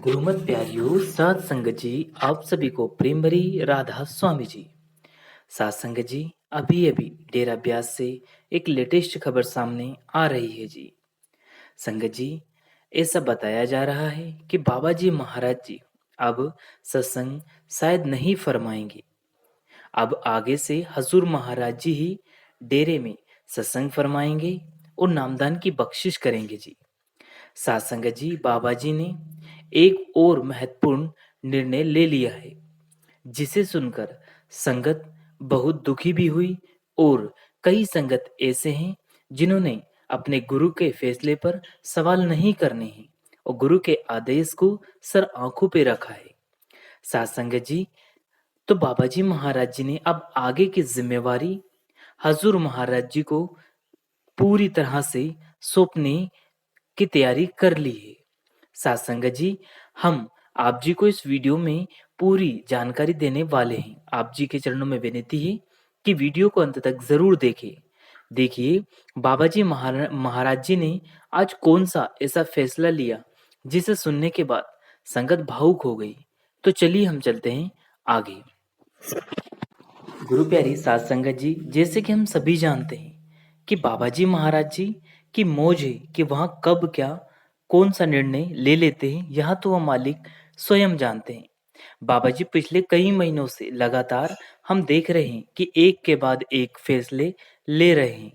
गुरुमत प्यारियों सात संगत जी, आप सभी को प्रेम भरी राधा स्वामी जी। सात संगत जी, अभी अभी डेरा ब्यास से एक लेटेस्ट खबर सामने आ रही है जी। संगत जी, ऐसा बताया जा रहा है कि बाबा जी महाराज जी अब सत्संग शायद नहीं फरमाएंगे। अब आगे से हजूर महाराज जी ही डेरे में सत्संग फरमाएंगे और नामदान की बख्शिश करेंगे जी। सात संगत जी, बाबा जी ने एक और महत्वपूर्ण निर्णय ले लिया है, जिसे सुनकर संगत बहुत दुखी भी हुई। और कई संगत ऐसे हैं जिन्होंने अपने गुरु के फैसले पर सवाल नहीं करने हैं और गुरु के आदेश को सर आंखों पे रखा है। सात संगत जी, तो बाबा जी महाराज जी ने अब आगे की जिम्मेवारी हजूर महाराज जी को पूरी तरह से सौंपने की तैयारी कर ली है। सात संगत जी, हम आप जी को इस वीडियो में पूरी जानकारी देने वाले हैं। आप जी के चरणों में विनती है कि वीडियो को अंत तक जरूर देखें। देखिए, बाबा जी महाराज जी ने आज कौन सा ऐसा फैसला लिया जिसे सुनने के बाद संगत भावुक हो गई। तो चलिए हम चलते हैं आगे। गुरु प्यारी सात संगत जी, जैसे कि हम सभी जानते हैं कि बाबा जी महाराज जी की मौज है कि वहाँ कब क्या कौन सा निर्णय ले लेते हैं, यहाँ तो वह मालिक स्वयं जानते हैं। बाबा जी पिछले कई महीनों से लगातार हम देख रहे हैं कि एक के बाद एक फैसले ले रहे हैं।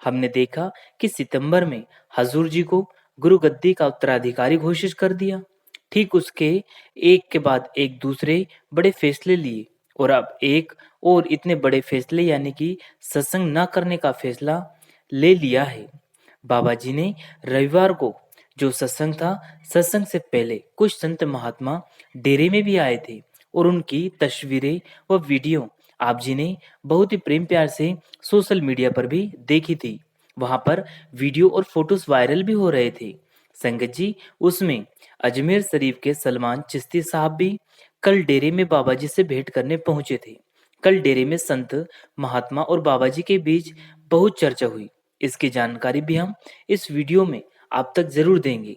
हमने देखा कि सितंबर में हजूर जी को गुरु गद्दी का उत्तराधिकारी घोषित कर दिया। ठीक उसके एक के बाद एक दूसरे बड़े फैसले लिए और अब एक और इतने बड़े फैसले यानी कि सत्संग न करने का फैसला ले लिया है। बाबा जी ने रविवार को जो सत्संग था, सत्संग से पहले कुछ संत महात्मा डेरे में भी आए थे और उनकी तस्वीरें व वीडियो आप जी ने बहुत ही प्रेम प्यार से सोशल मीडिया पर भी देखी थी। वहां पर वीडियो और फोटोज वायरल भी हो रहे थे। संगत जी, उसमें अजमेर शरीफ के सलमान चिश्ती साहब भी कल डेरे में बाबा जी से भेंट करने पहुंचे थे। कल डेरे में संत महात्मा और बाबा जी के बीच बहुत चर्चा हुई। इसकी जानकारी भी हम इस वीडियो में आप तक जरूर देंगे।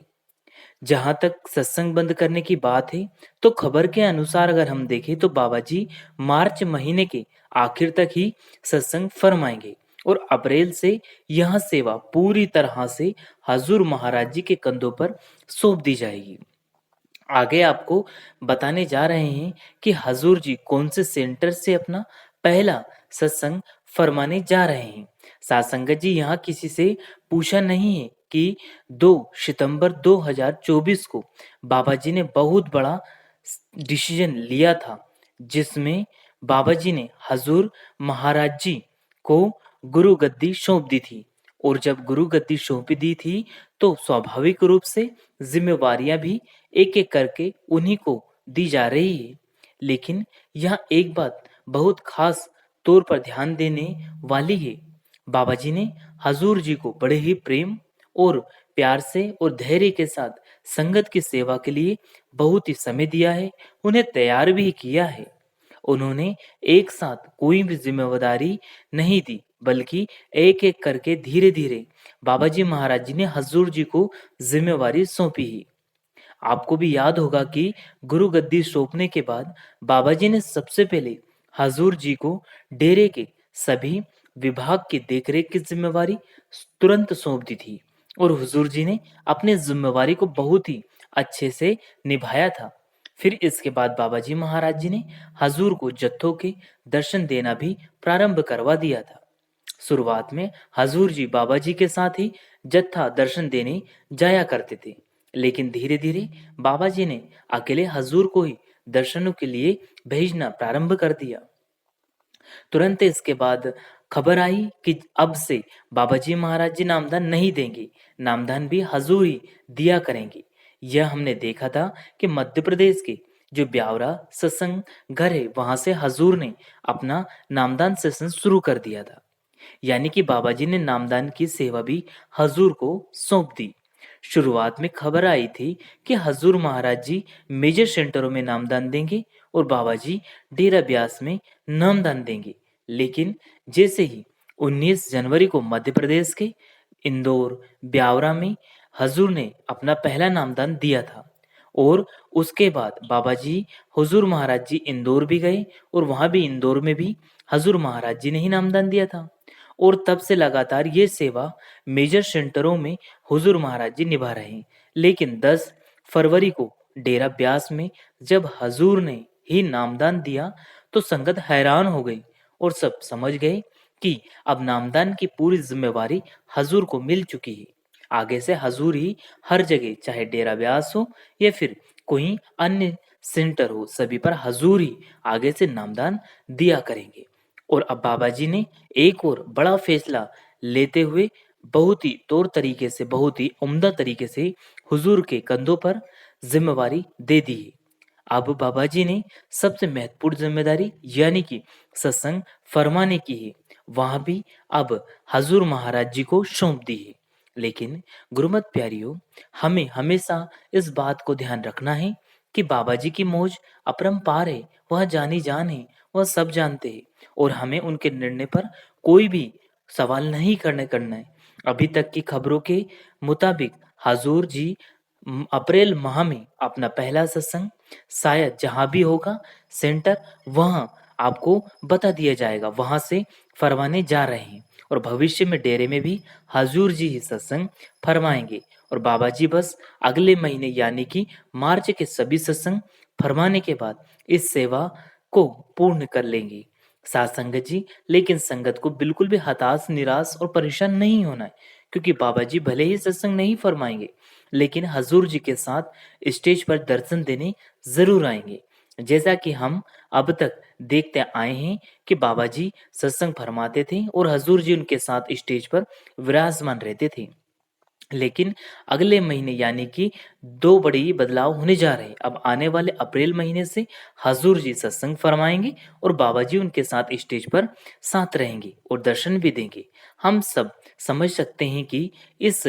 जहां तक सत्संग बंद करने की बात है, तो खबर के अनुसार अगर हम देखें तो बाबा जी मार्च महीने के आखिर तक ही सत्संग फरमाएंगे और अप्रैल से यह सेवा पूरी तरह से हजूर महाराज जी के कंधों पर सौंप दी जाएगी। आगे आपको बताने जा रहे हैं कि हजूर जी कौन से सेंटर से अपना पहला सत्संग फरमाने जा रहे हैं। साथ संगत जी, यहाँ किसी से पूछा नहीं है कि 2 सितंबर 2024 को बाबा जी ने बहुत बड़ा डिसीजन लिया था, जिसमें बाबा जी ने हजूर महाराज जी को गुरु गद्दी सौंप दी थी। और जब गुरु गद्दी सौंप दी थी, तो स्वाभाविक रूप से जिम्मेवारियां भी एक एक करके उन्हीं को दी जा रही है। लेकिन यहाँ एक बात बहुत खास तौर पर ध्यान देने वाली है। बाबा जी ने हजूर जी को बड़े ही प्रेम और प्यार से और धैर्य के साथ संगत की सेवा के लिए बहुत ही समय दिया है, उन्हें तैयार भी किया है। उन्होंने एक साथ कोई भी जिम्मेदारी नहीं दी, बल्कि एक एक करके धीरे धीरे बाबा जी महाराज जी ने हजूर जी को जिम्मेवारी सौंपी ही। आपको भी याद होगा कि गुरु गद्दी सौंपने के बाद बाबा जी ने सबसे पहले हजूर जी को डेरे के सभी विभाग की देखरेख की जिम्मेवारी तुरंत सौंप दी थी और हुजूर जी ने अपनी जिम्मेवारी को बहुत ही अच्छे से निभाया था। फिर इसके बाद बाबा जी महाराज जी ने हजूर को जत्थों के दर्शन देना भी प्रारंभ करवा दिया था। शुरुआत में हजूर जी बाबा जी के साथ ही जत्था दर्शन देने जाया करते थे, लेकिन धीरे धीरे बाबा जी ने अकेले हजूर को ही दर्शनों के लिए भेजना प्रारंभ कर दिया। तुरंत इसके बाद खबर आई कि अब से बाबा जी महाराज जी नामदान नहीं देंगे, नामदान भी हजूर ही दिया करेंगे। यह हमने देखा था कि मध्य प्रदेश के जो ब्यावरा सत्संग घर है, वहां से हजूर ने अपना नामदान सेशन शुरू कर दिया था। यानी कि बाबा जी ने नामदान की सेवा भी हजूर को सौंप दी। शुरुआत में खबर आई थी कि हजूर महाराज जी मेजर सेंटरों में नामदान देंगे और बाबा जी डेरा ब्यास में नामदान देंगे। लेकिन जैसे ही 19 जनवरी को मध्य प्रदेश के इंदौर ब्यावरा में हजूर ने अपना पहला नामदान दिया था और उसके बाद बाबा जी हुजूर महाराज जी इंदौर भी गए और वहां भी इंदौर में भी हजूर महाराज जी ने ही नामदान दिया था। और तब से लगातार ये सेवा मेजर सेंटरों में हुजूर महाराज जी निभा रहे हैं। लेकिन 10 फरवरी को डेरा ब्यास में जब हजूर ने ही नामदान दिया तो संगत हैरान हो गई और सब समझ गए कि अब नामदान की पूरी जिम्मेवारी हजूर को मिल चुकी है। आगे से हजूर ही हर जगह, चाहे डेरा ब्यास हो या फिर कोई अन्य सेंटर हो, सभी पर हजूर ही आगे से नामदान दिया करेंगे। और अब बाबा जी ने एक और बड़ा फैसला लेते हुए बहुत ही तौर तरीके से, बहुत ही उम्दा तरीके से हुजूर के कंधों पर जिम्मेवारी दे दी है। अब बाबा जी ने सबसे महत्वपूर्ण जिम्मेदारी यानी कि सत्संग फरमाने की है, वहां भी अब हजूर महाराज जी को सौंप दी है। लेकिन गुरुमत प्यारियों, हमें हमेशा इस बात को ध्यान रखना है कि बाबा जी की मौज अपरंपार है, वह जानी जान है, वह सब जानते हैं और हमें उनके निर्णय पर कोई भी सवाल नहीं करना है। अभी तक की खबरों के मुताबिक हजूर जी अप्रैल माह में अपना पहला सत्संग शायद जहां भी होगा सेंटर, वहां आपको बता दिया जाएगा, वहां से फरमाने जा रहे हैं। और भविष्य में डेरे में भी हजूर जी ही सत्संग फरमाएंगे और बाबा जी बस अगले महीने यानी कि मार्च के सभी सत्संग फरमाने के बाद इस सेवा को पूर्ण कर लेंगे। साथ संगत जी, लेकिन संगत को बिल्कुल भी हताश, निराश और परेशान नहीं होना है, क्योंकि बाबा जी भले ही सत्संग नहीं फरमाएंगे लेकिन हजूर जी के साथ स्टेज पर दर्शन देने जरूर आएंगे। जैसा कि हम अब तक देखते आए हैं कि बाबा जी सत्संग फरमाते थे और हजूर जी उनके साथ स्टेज पर विराजमान रहते थे। लेकिन अगले महीने यानी कि दो बड़ी बदलाव होने जा रहे हैं। अब आने वाले अप्रैल महीने से हजूर जी सत्संग फरमाएंगे और बाबा जी उनके साथ स्टेज पर साथ रहेंगे और दर्शन भी देंगे। हम सब समझ सकते हैं कि इस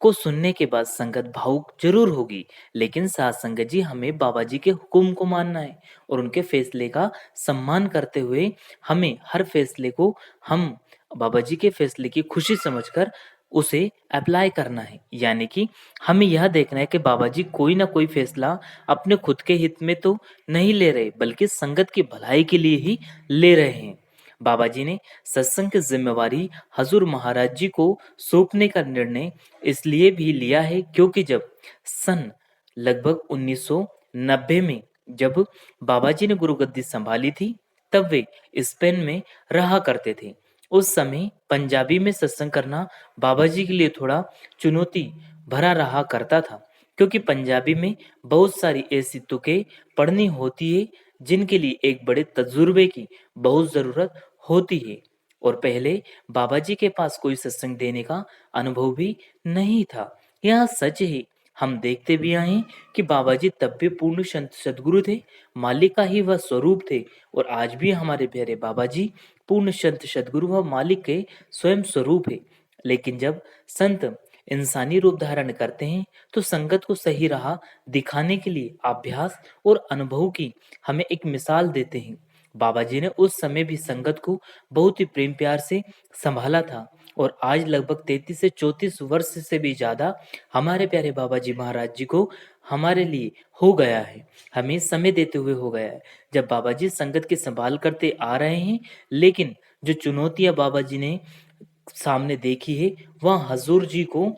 को सुनने के बाद संगत भावुक जरूर होगी, लेकिन साथ संगत जी हमें बाबा जी के हुक्म को मानना है और उनके फैसले का सम्मान करते हुए हमें हर फैसले को हम बाबा जी के फैसले की खुशी समझकर उसे अप्लाई करना है। यानी कि हमें यह देखना है कि बाबा जी कोई ना कोई फैसला अपने खुद के हित में तो नहीं ले रहे, बल्कि संगत की भलाई के लिए ही ले रहे हैं। बाबा जी ने सत्संग की जिम्मेवारी हजूर महाराज जी को सौंपने का निर्णय इसलिए भी लिया है क्योंकि जब सन लगभग 1990 में जब बाबा जी ने गुरुगद्दी संभाली थी, तब वे स्पेन में रहा करते थे। उस समय पंजाबी में सत्संग करना बाबा जी के लिए थोड़ा चुनौती भरा रहा करता था, क्योंकि पंजाबी में बहुत सारी ऐसी तुकें पढ़नी होती है जिनके लिए एक बड़े तजुर्बे की बहुत जरूरत होती है। और पहले बाबा जी के पास कोई सत्संग देने का अनुभव भी नहीं था। यह सच है, हम देखते भी आए हैं कि बाबा जी तब भी पूर्ण संत सदगुरु थे, मालिक का ही वह स्वरूप थे। और आज भी हमारे प्यारे बाबा जी पूर्ण संत सदगुरु व मालिक के स्वयं स्वरूप है। लेकिन जब संत इंसानी रूप धारण करते हैं तो संगत को सही राह दिखाने के लिए अभ्यास और अनुभव की हमें एक मिसाल देते हैं। बाबा जी ने उस समय भी संगत को बहुत ही प्रेम प्यार से संभाला था और आज लगभग 33 से 34 वर्ष से भी ज्यादा हमारे प्यारे बाबा जी महाराज जी को हमारे लिए हो गया है, हमें समय देते हुए हो गया है। जब बाबा जी संगत की संभाल करते आ रहे हैं, लेकिन जो चुनौतियां बाबा जी ने सामने देखी है वह हजूर जी को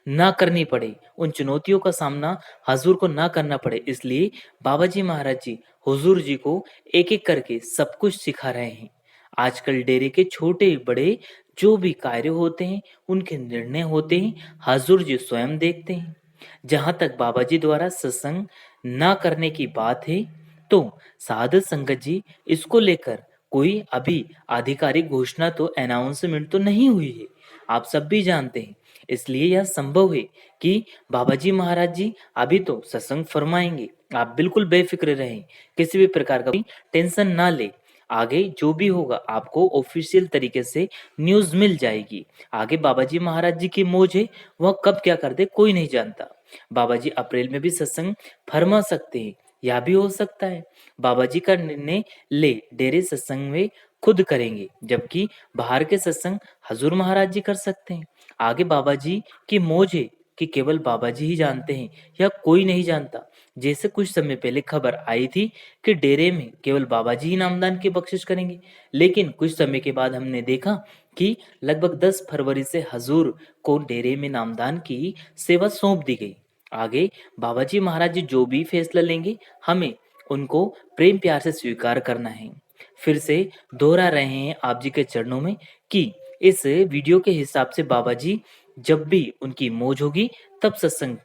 ना करनी पड़े, उन चुनौतियों का सामना हजूर को ना करना पड़े, इसलिए बाबा जी महाराज जी हुजूर जी को एक एक करके सब कुछ सिखा रहे हैं। आजकल डेरे के छोटे बड़े जो भी कार्य होते हैं, उनके निर्णय होते हैं, हजूर जी स्वयं देखते हैं। जहां तक बाबा जी द्वारा सत्संग ना करने की बात है, तो साधु संगत जी इसको लेकर कोई अभी आधिकारिक घोषणा तो अनाउंसमेंट तो नहीं हुई है, आप सब भी जानते हैं। इसलिए यह संभव है कि बाबा जी महाराज जी अभी तो सत्संग फरमाएंगे, आप बिल्कुल बेफिक्र रहें, किसी भी प्रकार का टेंशन ना ले। आगे जो भी होगा आपको ऑफिशियल तरीके से न्यूज मिल जाएगी। आगे बाबा जी महाराज जी की मौज है, वह कब क्या कर दे कोई नहीं जानता। बाबा जी अप्रैल में भी सत्संग फरमा सकते हैं, यह भी हो सकता है बाबा जी का निर्णय ले डेरे सत्संग में खुद करेंगे, जबकि बाहर के सत्संग हजूर महाराज जी कर सकते हैं। आगे बाबा जी की मौज है, कि केवल बाबा जी ही जानते हैं या कोई नहीं जानता। जैसे कुछ समय पहले खबर आई थी कि डेरे में केवल बाबा जी ही नामदान की बख्शिश करेंगे, लेकिन कुछ समय के बाद हमने देखा कि लगभग 10 फरवरी से हजूर को डेरे में नामदान की सेवा सौंप दी गई। आगे बाबा जी महाराज जी जो भी फैसला लेंगे, हमें उनको प्रेम प्यार से स्वीकार करना है। फिर से दोहरा रहे हैं आप जी के चरणों में कि इस वीडियो के हिसाब से बाबा जी जब भी उनकी मौज होगी तब सत्संग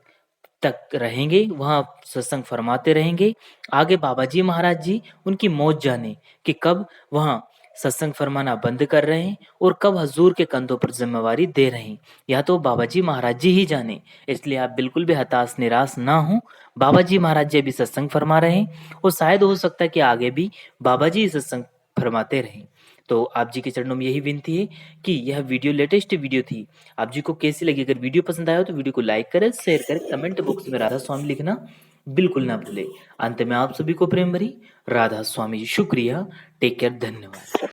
तक रहेंगे, वहाँ सत्संग फरमाते रहेंगे। आगे बाबा जी महाराज जी उनकी मौज जाने कि कब वहाँ सत्संग फरमाना बंद कर रहे हैं और कब हजूर के कंधों पर जिम्मेवारी दे रहे हैं, या तो बाबा जी महाराज जी ही जाने। इसलिए आप बिल्कुल भी हताश निराश ना हो। बाबा जी महाराज जी अभी सत्संग फरमा रहे हैं और शायद हो सकता है कि आगे भी बाबा जी सत्संग फरमाते रहें। तो आप जी के चरणों में यही विनती है कि यह वीडियो लेटेस्ट वीडियो थी, आप जी को कैसी लगी? अगर वीडियो पसंद आया हो तो वीडियो को लाइक करें, शेयर करें, कमेंट बॉक्स में राधा स्वामी लिखना बिल्कुल ना भूलें। अंत में आप सभी को प्रेम भरी राधा स्वामी जी। शुक्रिया। Take care. धन्यवाद।